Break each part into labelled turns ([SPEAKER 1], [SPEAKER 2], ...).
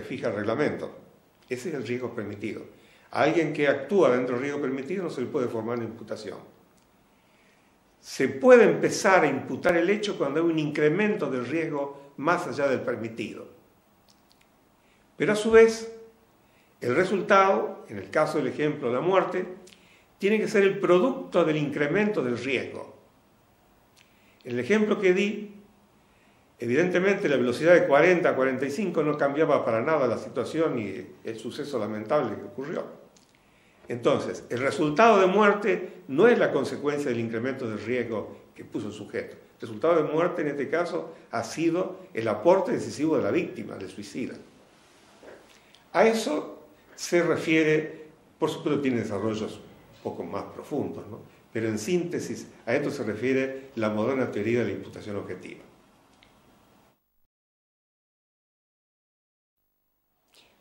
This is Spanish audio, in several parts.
[SPEAKER 1] que fija el reglamento. Ese es el riesgo permitido. A alguien que actúa dentro del riesgo permitido no se le puede formar una imputación. Se puede empezar a imputar el hecho cuando hay un incremento del riesgo más allá del permitido. Pero a su vez, el resultado, en el caso del ejemplo de la muerte, tiene que ser el producto del incremento del riesgo. En el ejemplo que di, evidentemente la velocidad de 40 a 45 no cambiaba para nada la situación y el suceso lamentable que ocurrió. Entonces, el resultado de muerte no es la consecuencia del incremento del riesgo que puso el sujeto. El resultado de muerte en este caso ha sido el aporte decisivo de la víctima, del suicida. A eso se refiere, por supuesto tiene desarrollos un poco más profundos, ¿no? Pero en síntesis a esto se refiere la moderna teoría de la imputación objetiva.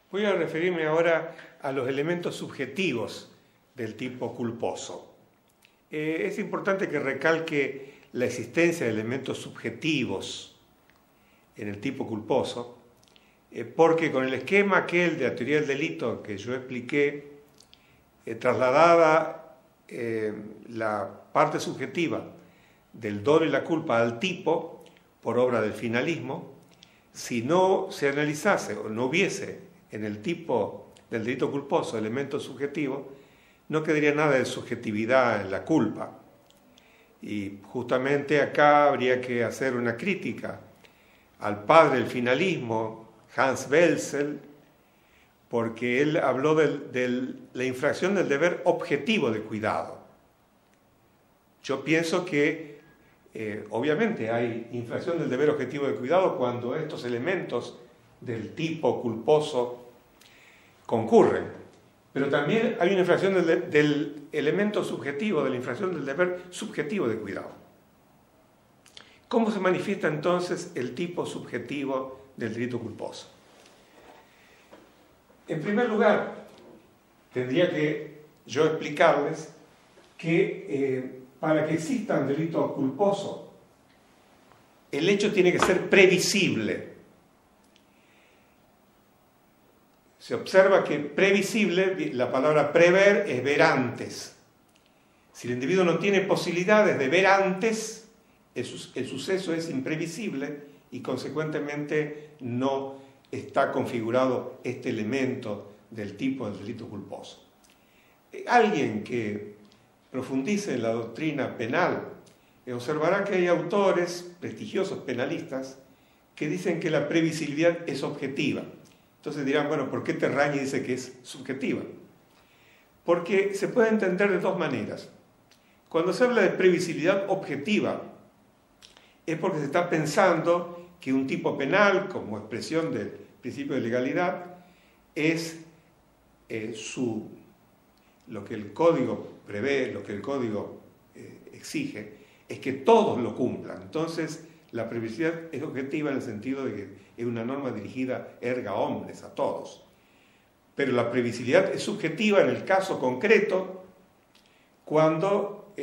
[SPEAKER 1] Voy a referirme ahora a los elementos subjetivos del tipo culposo. Es importante que recalque la existencia de elementos subjetivos en el tipo culposo, porque con el esquema aquel de la teoría del delito que yo expliqué, trasladada la parte subjetiva del dolo y la culpa al tipo por obra del finalismo, si no se analizase o no hubiese en el tipo del delito culposo elementos subjetivos, no quedaría nada de subjetividad en la culpa. Y justamente acá habría que hacer una crítica al padre del finalismo, Hans Welzel, porque él habló de la infracción del deber objetivo de cuidado. Yo pienso que obviamente hay infracción del deber objetivo de cuidado cuando estos elementos del tipo culposo concurren, pero también hay una infracción del elemento subjetivo, de la infracción del deber subjetivo de cuidado. ¿Cómo se manifiesta entonces el tipo subjetivo del delito culposo? En primer lugar, tendría que yo explicarles que para que exista un delito culposo, el hecho tiene que ser previsible. Se observa que previsible, la palabra prever es ver antes. Si el individuo no tiene posibilidades de ver antes, el suceso es imprevisible y consecuentemente no está configurado este elemento del tipo del delito culposo. Alguien que profundice en la doctrina penal observará que hay autores prestigiosos penalistas que dicen que la previsibilidad es objetiva. Entonces dirán, bueno, ¿por qué Terragni dice que es subjetiva? Porque se puede entender de dos maneras. Cuando se habla de previsibilidad objetiva, es porque se está pensando que un tipo penal, como expresión del principio de legalidad, es lo que el código prevé, lo que el código exige, es que todos lo cumplan. Entonces, la previsibilidad es objetiva en el sentido de que es una norma dirigida erga omnes, a todos. Pero la previsibilidad es subjetiva en el caso concreto cuando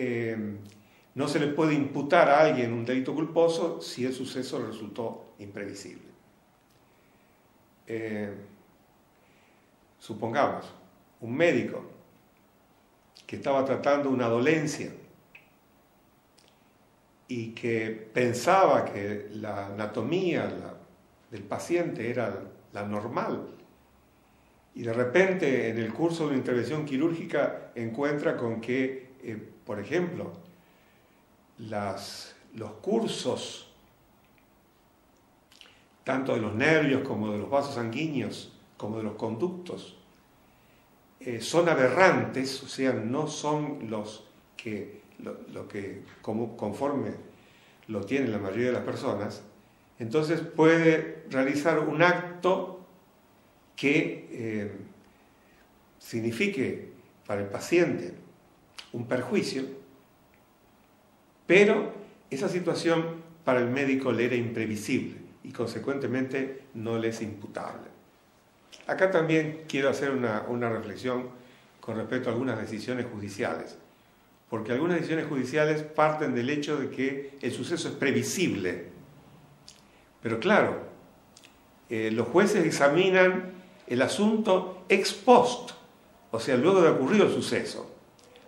[SPEAKER 1] no se le puede imputar a alguien un delito culposo si el suceso resultó imprevisible. Supongamos, un médico que estaba tratando una dolencia y que pensaba que la anatomía del paciente era la normal, y de repente en el curso de una intervención quirúrgica encuentra con que, por ejemplo, los cursos tanto de los nervios como de los vasos sanguíneos, como de los conductos, son aberrantes, o sea, no son lo que conforme lo tienen la mayoría de las personas, entonces puede realizar un acto que signifique para el paciente un perjuicio, pero esa situación para el médico le era imprevisible y consecuentemente no le es imputable. Acá también quiero hacer una reflexión con respecto a algunas decisiones judiciales, porque algunas decisiones judiciales parten del hecho de que el suceso es previsible. Pero claro, Los jueces examinan el asunto ex post, o sea, luego de ocurrido el suceso.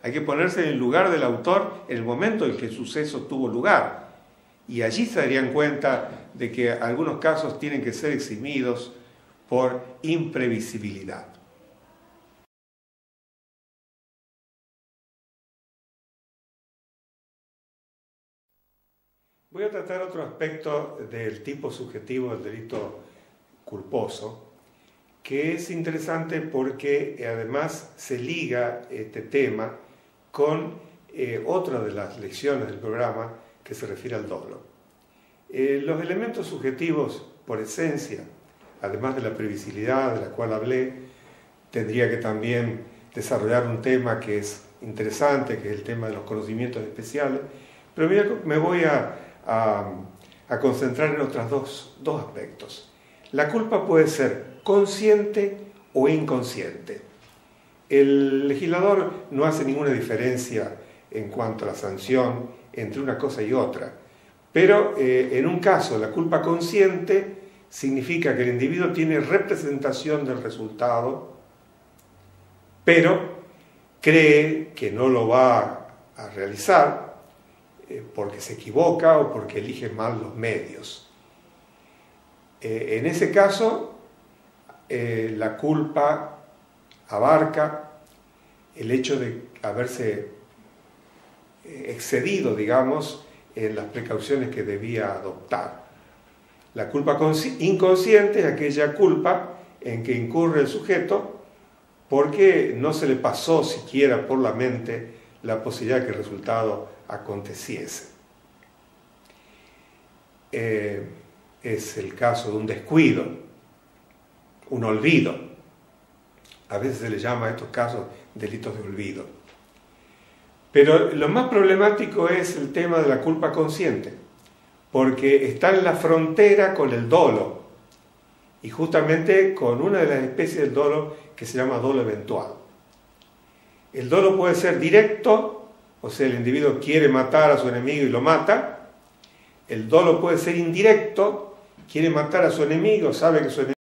[SPEAKER 1] Hay que ponerse en el lugar del autor en el momento en que el suceso tuvo lugar. Y allí se darían cuenta de que algunos casos tienen que ser eximidos por imprevisibilidad. Voy a tratar otro aspecto del tipo subjetivo del delito culposo, que es interesante porque además se liga este tema con otra de las lecciones del programa que se refiere al dolo. Los elementos subjetivos, por esencia, además de la previsibilidad de la cual hablé, tendría que también desarrollar un tema que es interesante, que es el tema de los conocimientos especiales, pero me voy a concentrar en otros dos aspectos. La culpa puede ser consciente o inconsciente. El legislador no hace ninguna diferencia en cuanto a la sanción entre una cosa y otra, pero en un caso la culpa consciente significa que el individuo tiene representación del resultado, pero cree que no lo va a realizar porque se equivoca o porque elige mal los medios. En ese caso, la culpa abarca el hecho de haberse excedido, digamos, en las precauciones que debía adoptar. La culpa inconsciente es aquella culpa en que incurre el sujeto porque no se le pasó siquiera por la mente la posibilidad de que el resultado aconteciese. Es el caso de un descuido, un olvido. A veces se le llama a estos casos delitos de olvido. Pero lo más problemático es el tema de la culpa consciente, porque está en la frontera con el dolo, y justamente con una de las especies del dolo que se llama dolo eventual. El dolo puede ser directo, o sea, el individuo quiere matar a su enemigo y lo mata. El dolo puede ser indirecto, quiere matar a su enemigo, sabe que su enemigo